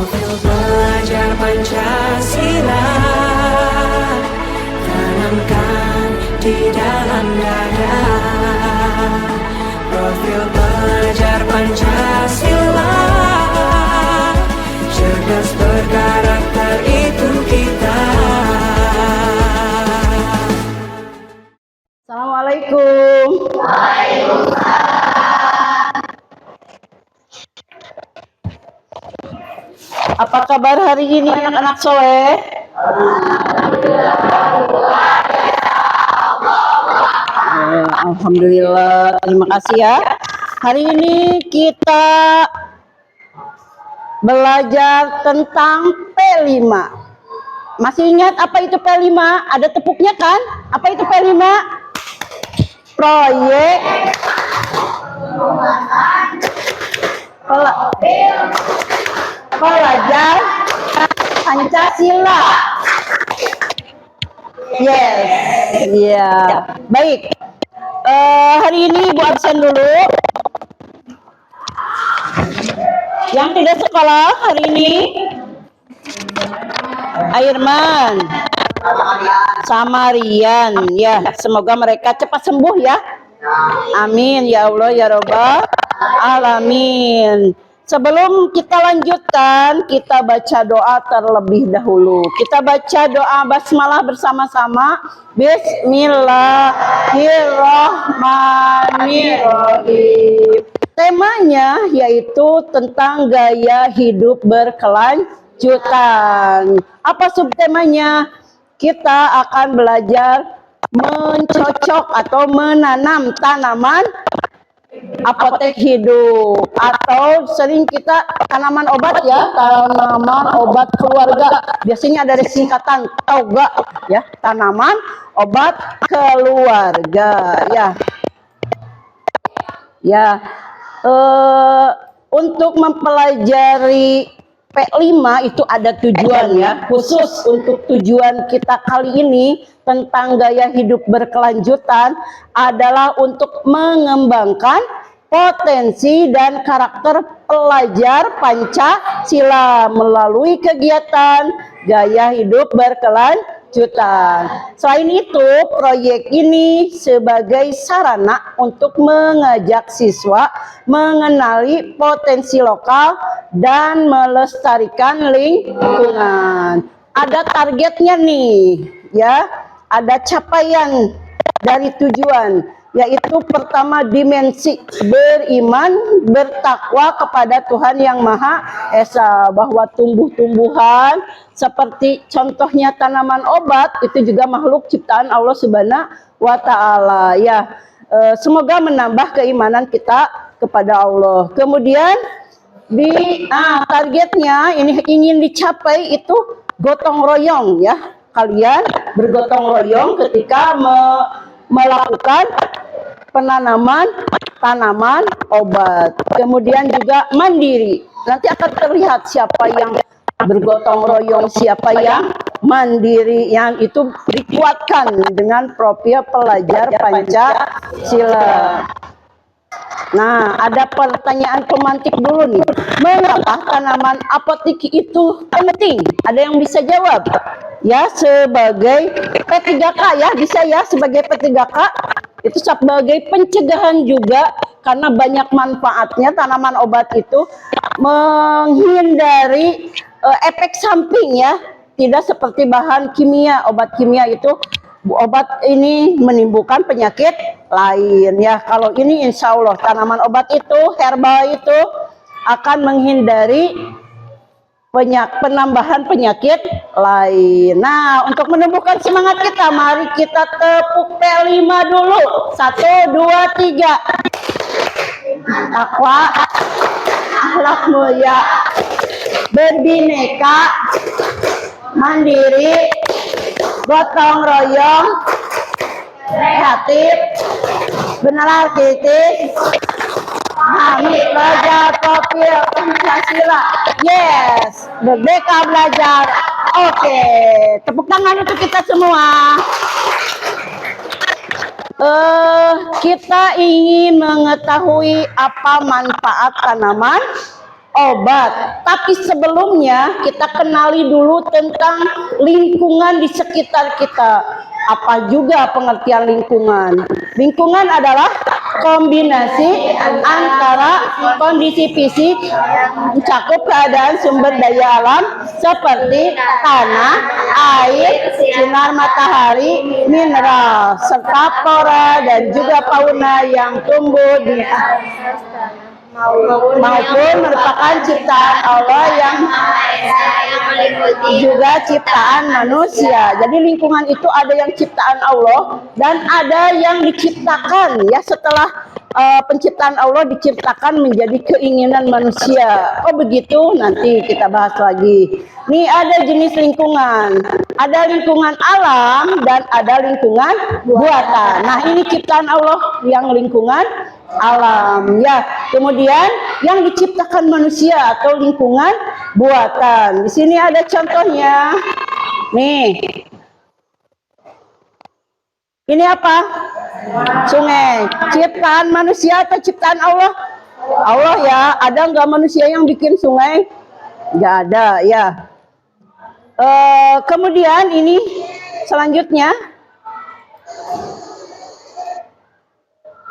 Profil pelajar Pancasila tanamkan di dalam dada. Profil pelajar Pancasila, cerdas berkarakter itu kita. Assalamualaikum. Apa kabar hari ini anak-anak soleh? Alhamdulillah, terima kasih ya. Hari ini kita belajar tentang P5. Masih ingat apa itu P5? Ada tepuknya kan? Apa itu P5? Proyek pelajar Pancasila. Yes, ya, baik. Hari ini Ibu absen dulu. Yang tidak sekolah hari ini Airman sama Rian, ya, semoga mereka cepat sembuh ya. Amin ya Allah ya Robbal alamin. Sebelum kita lanjutkan, kita baca doa terlebih dahulu. Kita baca doa basmalah bersama-sama. Bismillahirrahmanirrahim. Temanya yaitu tentang gaya hidup berkelanjutan. Apa subtemanya? Kita akan belajar mencocok atau menanam tanaman apotek hidup, atau sering kita tanaman obat ya, tanaman obat keluarga. Biasanya ada singkatan TOGA ya, tanaman obat keluarga ya. Ya, untuk mempelajari P5 itu ada tujuan ya, khusus untuk tujuan kita kali ini tentang gaya hidup berkelanjutan adalah untuk mengembangkan potensi dan karakter pelajar Pancasila melalui kegiatan gaya hidup berkelanjutan. Selain itu, proyek ini sebagai sarana untuk mengajak siswa mengenali potensi lokal dan melestarikan lingkungan. Ada targetnya nih, ya. Ada capaian dari tujuan, yaitu pertama dimensi beriman, bertakwa kepada Tuhan Yang Maha Esa, bahwa tumbuh-tumbuhan seperti contohnya tanaman obat itu juga makhluk ciptaan Allah Subhanahu wa Ta'ala ya. Semoga menambah keimanan kita kepada Allah. Kemudian targetnya ini ingin dicapai itu gotong royong ya. Kalian bergotong royong ketika melakukan penanaman tanaman obat. Kemudian juga mandiri. Nanti akan terlihat siapa yang bergotong royong, siapa yang mandiri, yang itu dikuatkan dengan profil pelajar Pancasila. Nah, ada pertanyaan pemantik dulu nih. Mengapa tanaman apotek itu penting? Ada yang bisa jawab? Ya, sebagai P3K ya, bisa ya, sebagai P3K. Itu sebagai pencegahan juga, karena banyak manfaatnya tanaman obat itu, menghindari efek samping ya. Tidak seperti bahan kimia, obat kimia itu, obat ini menimbulkan penyakit lain ya. Kalau ini insya Allah tanaman obat itu, herbal itu akan menghindari penambahan penyakit lain. Nah, untuk menumbuhkan semangat kita, mari kita tepuk P5 dulu. 1, 2, 3. Takwa, akhlak mulia, berbineka, mandiri, gotong royong, kreatif, benar kritis, kami belajar profil Pancasila. Yes, merdeka belajar. Oke, tepuk tangan untuk kita semua. Kita ingin mengetahui apa manfaat tanaman obat. Tapi sebelumnya kita kenali dulu tentang lingkungan di sekitar kita. Apa juga pengertian lingkungan? Lingkungan adalah kombinasi antara kondisi fisik, mencakup keadaan sumber daya alam seperti tanah, air, sinar matahari, mineral, serta flora dan juga fauna yang tumbuh di maupun merupakan ciptaan Allah yang juga ciptaan manusia. Jadi lingkungan itu ada yang ciptaan Allah dan ada yang diciptakan ya, setelah penciptaan Allah diciptakan menjadi keinginan manusia. Oh begitu, nanti kita bahas lagi. Nih ada jenis lingkungan. Ada lingkungan alam dan ada lingkungan buatan. Nah ini ciptaan Allah yang lingkungan alam ya. Kemudian yang diciptakan manusia atau lingkungan buatan. Di sini ada contohnya. Nih. Ini apa? Sungai. Ciptaan manusia atau ciptaan Allah? Allah ya. Ada nggak manusia yang bikin sungai? Nggak ada ya. Kemudian ini selanjutnya.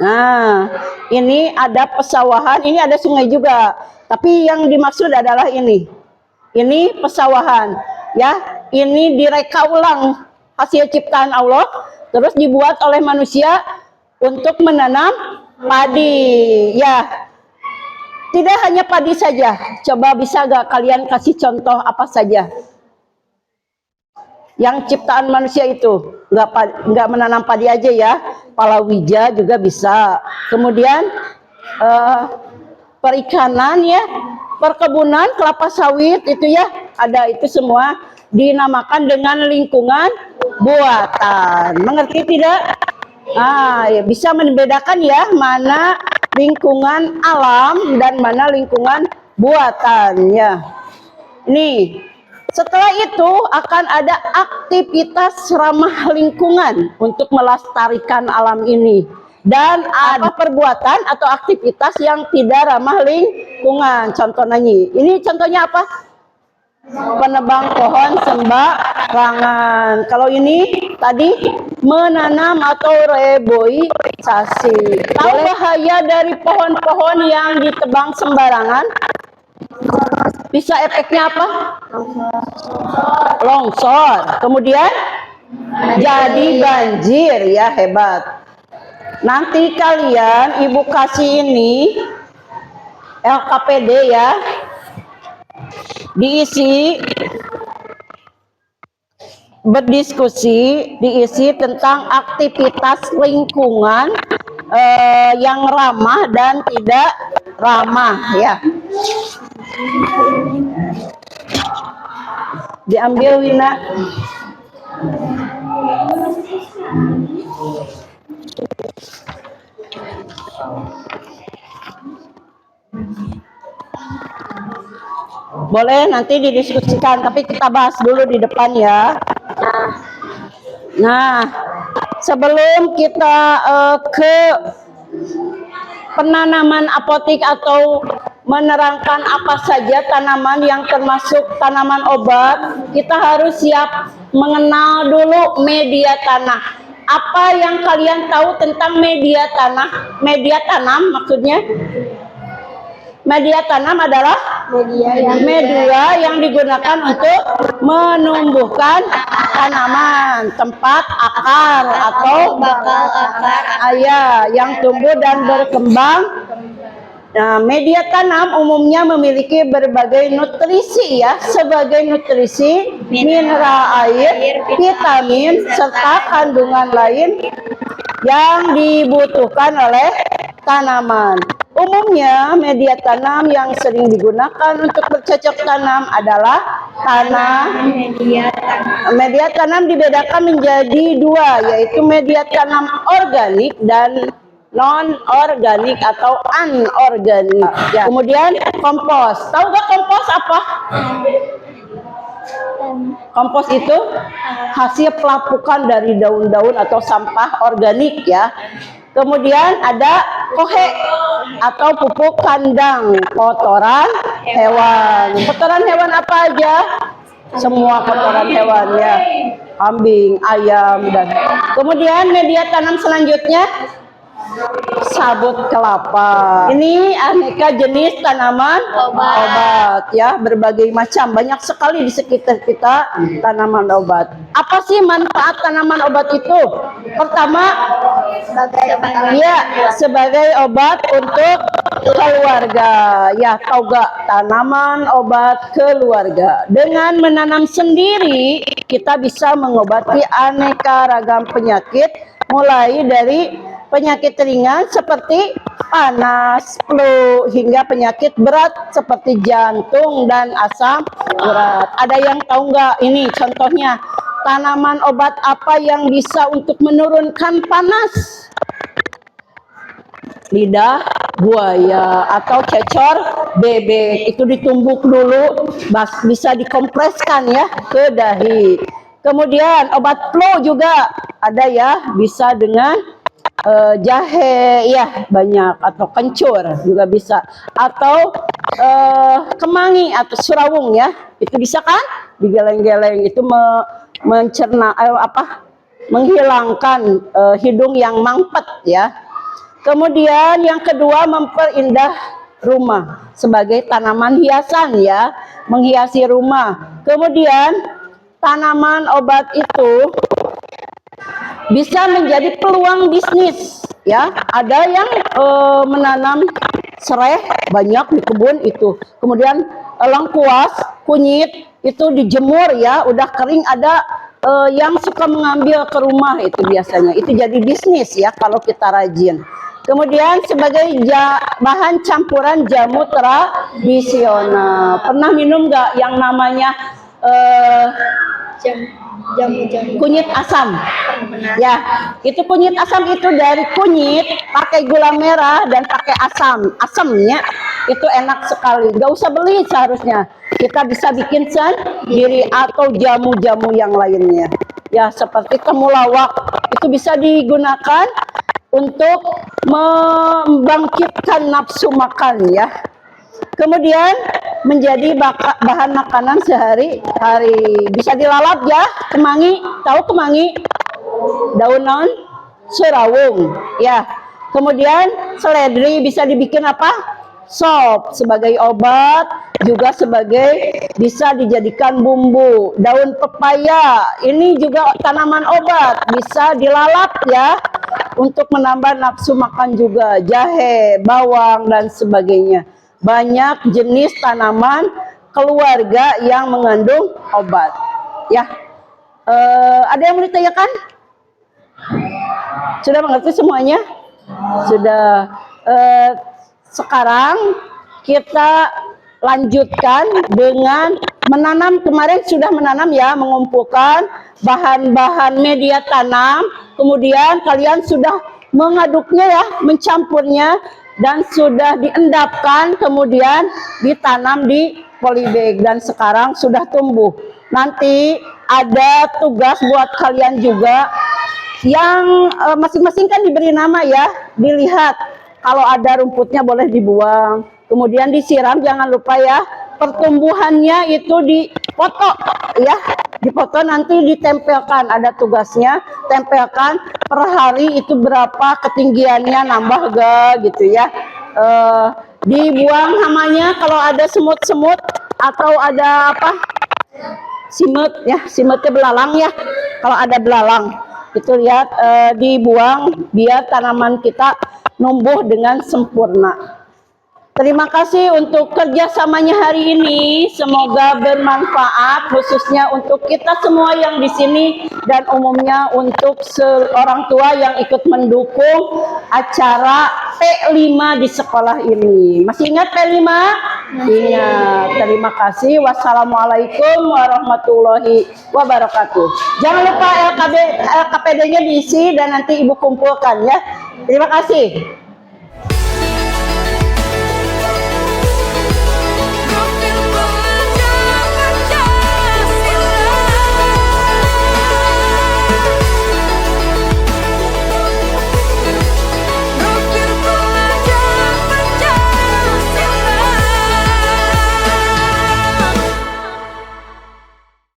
Nah, ini ada pesawahan, ini ada sungai juga. Tapi yang dimaksud adalah ini. Ini pesawahan, ya. Ini direka ulang hasil ciptaan Allah, terus dibuat oleh manusia untuk menanam padi, ya. Tidak hanya padi saja. Coba bisa gak kalian kasih contoh apa saja? Yang ciptaan manusia itu nggak menanam padi aja ya, palawija juga bisa. Kemudian perikanan ya, perkebunan kelapa sawit itu ya, ada itu semua dinamakan dengan lingkungan buatan. Mengerti tidak? Ya, bisa membedakan ya mana lingkungan alam dan mana lingkungan buatan ya. Ini. Setelah itu akan ada aktivitas ramah lingkungan untuk melestarikan alam ini. Dan ada perbuatan atau aktivitas yang tidak ramah lingkungan. Contohnya ini contohnya apa? Penebang pohon sembarangan. Kalau ini tadi menanam atau reboisasi. Tahu bahaya dari pohon-pohon yang ditebang sembarangan? Bisa efeknya apa? Longsor. Kemudian jadi banjir ya, hebat. Nanti kalian ibu kasih ini LKPD ya, diisi berdiskusi, diisi tentang aktivitas lingkungan yang ramah dan tidak ramah ya. Diambil Wina. Boleh nanti didiskusikan, tapi kita bahas dulu di depan ya. Nah, sebelum kita ke penanaman apotik atau menerangkan apa saja tanaman yang termasuk tanaman obat, kita harus siap mengenal dulu media tanah. Apa yang kalian tahu tentang media tanah? Media tanam maksudnya? Media tanam adalah media yang digunakan untuk menumbuhkan tanaman, tempat akar atau bakal akar yang tumbuh dan berkembang. Nah, media tanam umumnya memiliki berbagai nutrisi ya, sebagai nutrisi, mineral air, vitamin, serta kandungan lain yang dibutuhkan oleh tanaman. Umumnya media tanam yang sering digunakan untuk bercocok tanam adalah tanah. Media tanam dibedakan menjadi dua, yaitu media tanam organik dan non-organik atau anorganik. Ya. Kemudian kompos. Tahu gak kompos apa? Kompos itu hasil pelapukan dari daun-daun atau sampah organik ya. Kemudian ada kohe atau pupuk kandang, kotoran hewan. Kotoran hewan apa aja? Semua kotoran hewan ya, kambing, ayam, dan kemudian media tanam selanjutnya sabut kelapa. Ini aneka jenis tanaman obat ya, berbagai macam, banyak sekali di sekitar kita tanaman obat. Apa sih manfaat tanaman obat itu? Pertama, ya sebagai obat untuk keluarga. Ya, tahu gak, tanaman obat keluarga. Dengan menanam sendiri kita bisa mengobati aneka ragam penyakit, mulai dari penyakit ringan seperti panas, flu, hingga penyakit berat seperti jantung dan asam urat. Ada yang tahu nggak ini contohnya tanaman obat apa yang bisa untuk menurunkan panas? Lidah buaya atau cecor bebek, itu ditumbuk dulu, bisa dikompreskan ya ke dahi. Kemudian obat flu juga ada ya, bisa dengan jahe ya banyak, atau kencur juga bisa, atau kemangi atau surawung ya, itu bisa kan digeleng-geleng, itu mencerna menghilangkan hidung yang mampet ya. Kemudian yang kedua, memperindah rumah sebagai tanaman hiasan ya, menghiasi rumah. Kemudian tanaman obat itu bisa menjadi peluang bisnis ya. Ada yang menanam serai banyak di kebun itu, kemudian lengkuas, kunyit itu dijemur ya, udah kering, ada yang suka mengambil ke rumah, itu biasanya itu jadi bisnis ya kalau kita rajin. Kemudian sebagai bahan campuran jamu tradisional. Pernah minum nggak yang namanya kunyit asam? Ya, itu kunyit asam itu dari kunyit, pakai gula merah dan pakai asam. Asamnya itu enak sekali. Gak usah beli seharusnya. Kita bisa bikin sendiri atau jamu-jamu yang lainnya. Ya, seperti temulawak itu bisa digunakan untuk membangkitkan nafsu makan ya. Kemudian menjadi bahan makanan sehari-hari. Bisa dilalap ya, kemangi, tahu kemangi? Daun non serawung ya. Kemudian seledri bisa dibikin apa? Sop sebagai obat, juga sebagai bisa dijadikan bumbu. Daun pepaya ini juga tanaman obat, bisa dilalap ya untuk menambah nafsu makan juga. Jahe, bawang dan sebagainya. Banyak jenis tanaman keluarga yang mengandung obat ya. Ada yang mau ditanyakan? Sudah mengerti semuanya? Sudah. Sekarang kita lanjutkan dengan menanam. Kemarin sudah menanam ya, mengumpulkan bahan-bahan media tanam, kemudian kalian sudah mengaduknya ya, mencampurnya, dan sudah diendapkan, kemudian ditanam di polybag, dan sekarang sudah tumbuh. Nanti ada tugas buat kalian juga, yang masing-masing kan diberi nama ya, dilihat. Kalau ada rumputnya boleh dibuang, kemudian disiram, jangan lupa ya. Pertumbuhannya itu dipoto ya, dipoto, nanti ditempelkan, ada tugasnya, tempelkan per hari itu berapa ketinggiannya, nambah gak gitu ya. Dibuang hamanya kalau ada semut-semut atau ada apa, simut ya, simutnya belalang ya, kalau ada belalang itu lihat, dibuang biar tanaman kita numbuh dengan sempurna. Terima kasih untuk kerjasamanya hari ini. Semoga bermanfaat, khususnya untuk kita semua yang di sini, dan umumnya untuk orang tua yang ikut mendukung acara P5 di sekolah ini. Masih ingat P5? Ingat. Terima kasih. Wassalamualaikum warahmatullahi wabarakatuh. Jangan lupa LKPD-nya diisi dan nanti Ibu kumpulkan ya. Terima kasih.